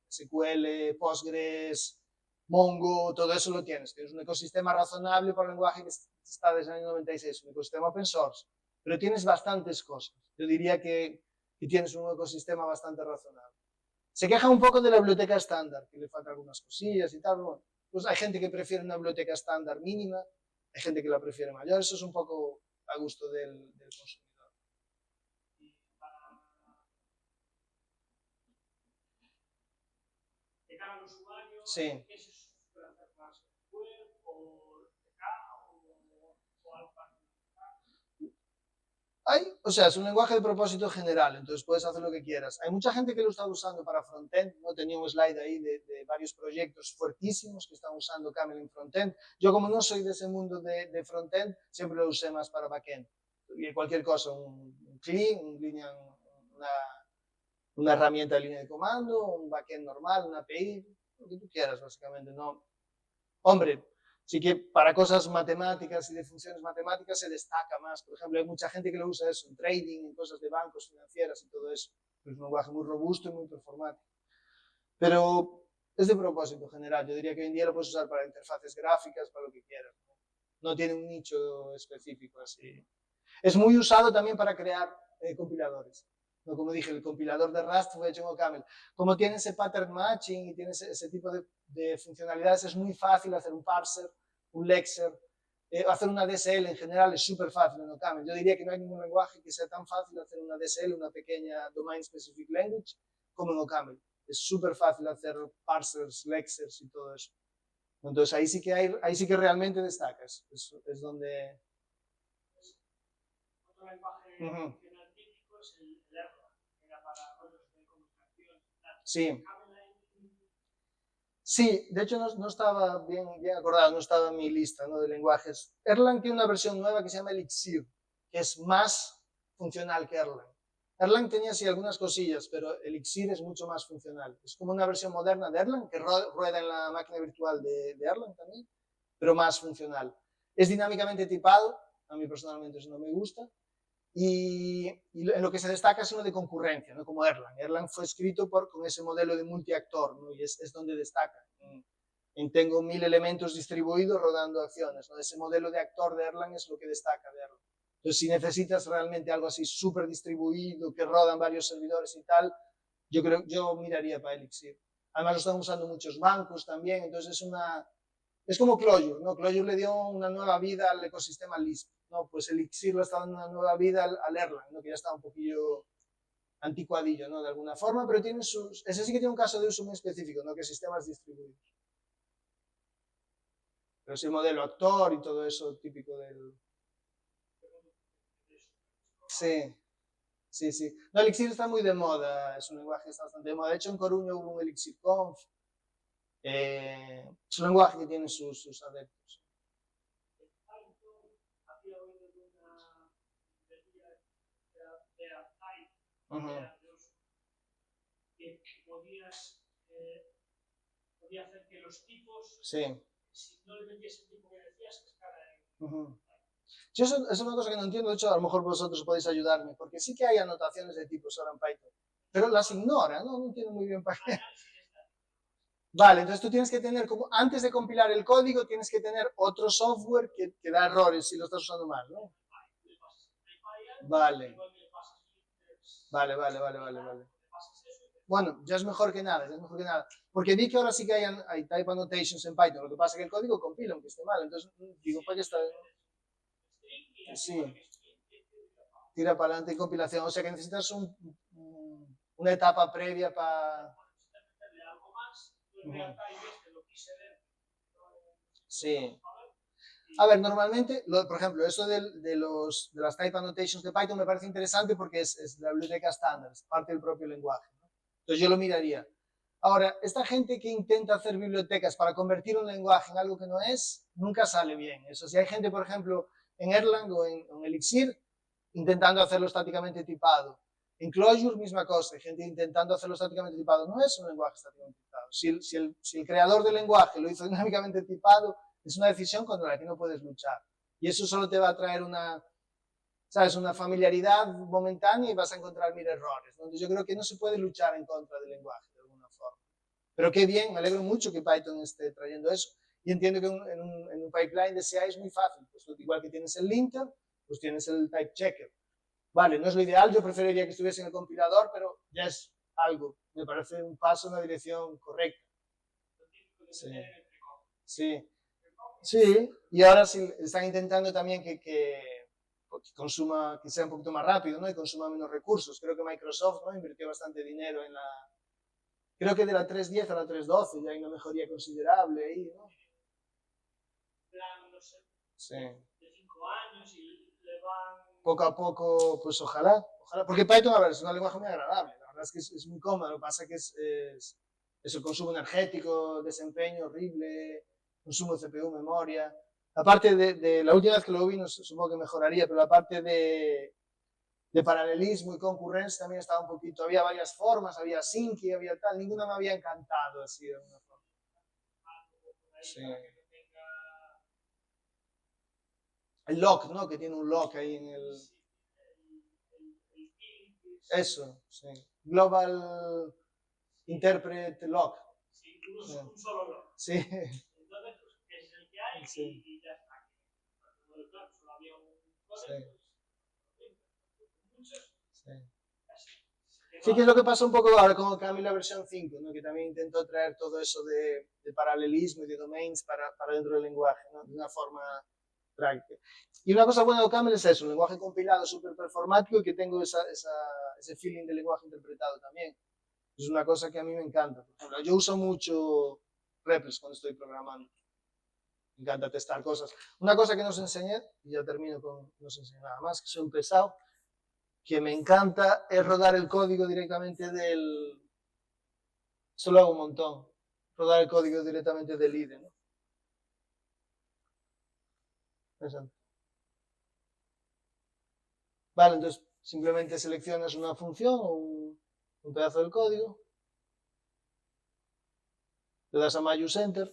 SQL, Postgres, Mongo, todo eso lo tienes. Tienes un ecosistema razonable para el lenguaje que está desde el año 96, un ecosistema open source, pero tienes bastantes cosas. Yo diría que tienes un ecosistema bastante razonable. Se queja un poco de la biblioteca estándar, que le faltan algunas cosillas y tal. Bueno, pues hay gente que prefiere una biblioteca estándar mínima, hay gente que la prefiere mayor, eso es un poco a gusto del consumidor. De cara al usuario, sí. ¿qué se puede hacer más? ¿Web o TK o Alpha? O sea, es un lenguaje de propósito general, entonces puedes hacer lo que quieras. Hay mucha gente que lo está usando para frontend, ¿no? Tenía un slide ahí de varios proyectos fuertísimos que están usando Camel en frontend. Yo, como no soy de ese mundo de frontend, siempre lo usé más para backend. Y cualquier cosa, un clean, una herramienta de línea de comando, un backend normal, una API, lo que tú quieras, básicamente, ¿no? Hombre, sí que para cosas matemáticas y de funciones matemáticas se destaca más. Por ejemplo, hay mucha gente que lo usa eso en trading, en cosas de bancos financieras y todo eso. Es un lenguaje muy robusto y muy performático. Pero es de propósito general. Yo diría que hoy en día lo puedes usar para interfaces gráficas, para lo que quieras. No tiene un nicho específico así. Es muy usado también para crear compiladores. ¿No? Como dije, el compilador de Rust fue hecho en OCaml. Como tiene ese pattern matching y tiene ese tipo de funcionalidades, es muy fácil hacer un parser, un lexer, hacer una DSL en general es súper fácil en OCaml. Yo diría que no hay ningún lenguaje que sea tan fácil hacer una DSL, una pequeña Domain Specific Language, como en OCaml. Es súper fácil hacer parsers, lexers y todo eso. Entonces ahí sí que realmente destacas. Es donde... Otro lenguaje funcional típico es el Erlang, que era para rollos de comunicación. Sí. Sí, de hecho no estaba bien acordado, no estaba en mi lista, ¿no?, de lenguajes. Erlang tiene una versión nueva que se llama Elixir, que es más funcional que Erlang. Erlang tenía sí algunas cosillas, pero Elixir es mucho más funcional. Es como una versión moderna de Erlang, que rueda en la máquina virtual de Erlang también, pero más funcional. Es dinámicamente tipado, a mí personalmente eso no me gusta, y en lo que se destaca es uno de concurrencia, ¿no?, como Erlang. Erlang fue escrito con ese modelo de multiactor, ¿no?, y es donde destaca. Tengo 1000 elementos distribuidos rodando acciones, ¿no? Ese modelo de actor de Erlang es lo que destaca de Erlang. Entonces, si necesitas realmente algo así súper distribuido, que rodan varios servidores y tal, yo miraría para Elixir. Además lo están usando muchos bancos también, entonces es como Clojure, ¿no? Clojure le dio una nueva vida al ecosistema Lisp, ¿no? Pues Elixir le está dando una nueva vida al Erlang, ¿no?, que ya está un poquillo anticuadillo, ¿no?, de alguna forma, pero ese sí que tiene un caso de uso muy específico, ¿no?, que sistemas distribuidos. Pero sí, el modelo actor y todo eso típico del... Sí, sí, sí. No, Elixir está muy de moda, es un lenguaje que está bastante de moda. De hecho, en Coruña hubo un ElixirConf. Es un lenguaje que tiene sus adeptos. Que podía hacer que los tipos, sí, si no le metías el tipo que decías, que escara en... Yo eso es una cosa que no entiendo, de hecho a lo mejor vosotros podéis ayudarme, porque sí que hay anotaciones de tipos ahora en Python, pero las ignora, ¿no? No entiendo muy bien para qué. Vale, entonces tú tienes que tener, como antes de compilar el código, tienes que tener otro software que da errores si lo estás usando mal, ¿no? Vale. Vale. Bueno, ya es mejor que nada, Porque vi que ahora sí que hay type annotations en Python, lo que pasa es que el código compila aunque esté mal, entonces digo, ¿para qué está? Sí, tira para adelante en compilación, o sea que necesitas una etapa previa para... Sí. A ver, normalmente, por ejemplo, eso de las type annotations de Python me parece interesante porque es la biblioteca estándar, es parte del propio lenguaje, ¿no? Entonces yo lo miraría. Ahora, esta gente que intenta hacer bibliotecas para convertir un lenguaje en algo que no es, nunca sale bien. Eso, si hay gente, por ejemplo, en Erlang o en Elixir, intentando hacerlo estáticamente tipado. En Clojure, misma cosa, hay gente intentando hacerlo estáticamente tipado. No es un lenguaje estáticamente tipado. Si el creador del lenguaje lo hizo dinámicamente tipado, es una decisión contra la que no puedes luchar. Y eso solo te va a traer una familiaridad momentánea y vas a encontrar 1000 errores, ¿no? Entonces yo creo que no se puede luchar en contra del lenguaje de alguna forma. Pero qué bien, me alegro mucho que Python esté trayendo eso. Y entiendo que en un pipeline de CI es muy fácil. Pues igual que tienes el linter, pues tienes el type checker. Vale, no es lo ideal, yo preferiría que estuviese en el compilador, pero ya es algo. Me parece un paso en la dirección correcta. Sí. Sí, y ahora sí están intentando también que consuma, que sea un poquito más rápido, ¿no?, y consuma menos recursos. Creo que Microsoft, ¿no?, invirtió bastante dinero en creo que de la 3.10 a la 3.12 ya hay una mejoría considerable ahí, ¿no? Sí. De 5 años y le van... Poco a poco, pues ojalá. Porque Python, a ver, es un lenguaje muy agradable. La verdad es que es muy cómodo. Lo que pasa es que es el consumo energético, desempeño horrible, consumo de CPU, memoria. La parte de la última vez que lo vi, supongo que mejoraría, pero la parte de paralelismo y concurrencia también estaba un poquito. Había varias formas, había Sinky, había tal. Ninguna me había encantado así de alguna forma. Sí. El lock, ¿no? Que tiene un lock ahí en el... Eso, sí. Global Interpret Lock. Sí, un solo log. Sí. Entonces, pues, es el que hay Sí. y ya está. Claro, solo había un código, Sí. pues, muchos, Sí. así. Sí, que es lo que pasa un poco ahora con Kami la versión 5, ¿no? Que también intentó traer todo eso de paralelismo y de domains para dentro del lenguaje, ¿no? De una forma práctica. Y una cosa buena de Camel es eso, un lenguaje compilado súper performático y que tengo ese feeling de lenguaje interpretado también. Es una cosa que a mí me encanta. Por ejemplo, yo uso mucho Repls cuando estoy programando. Me encanta testar cosas. Una cosa que nos enseñé, y ya termino con, no os enseñé nada más, que soy un pesado, que me encanta es rodar el código directamente del... Esto lo hago un montón. Rodar el código directamente del IDE, ¿no? Exacto. Vale, entonces simplemente seleccionas una función o un pedazo del código, le das a My Use Enter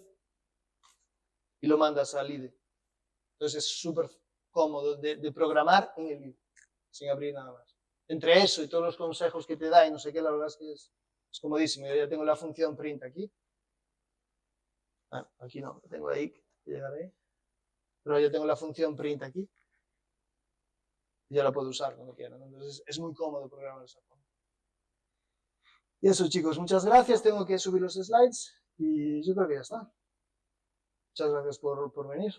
y lo mandas al IDE. Entonces es súper cómodo de programar en el IDE, sin abrir nada más. Entre eso y todos los consejos que te da y no sé qué, la verdad es que es comodísimo. Yo ya tengo la función print aquí. Bueno, aquí no, lo tengo ahí, que llegaré. Pero ya tengo la función print aquí. Y ya la puedo usar cuando quiera, ¿no? Entonces es muy cómodo programar de esa forma. Y eso, chicos, muchas gracias. Tengo que subir los slides y yo creo que ya está. Muchas gracias por venir.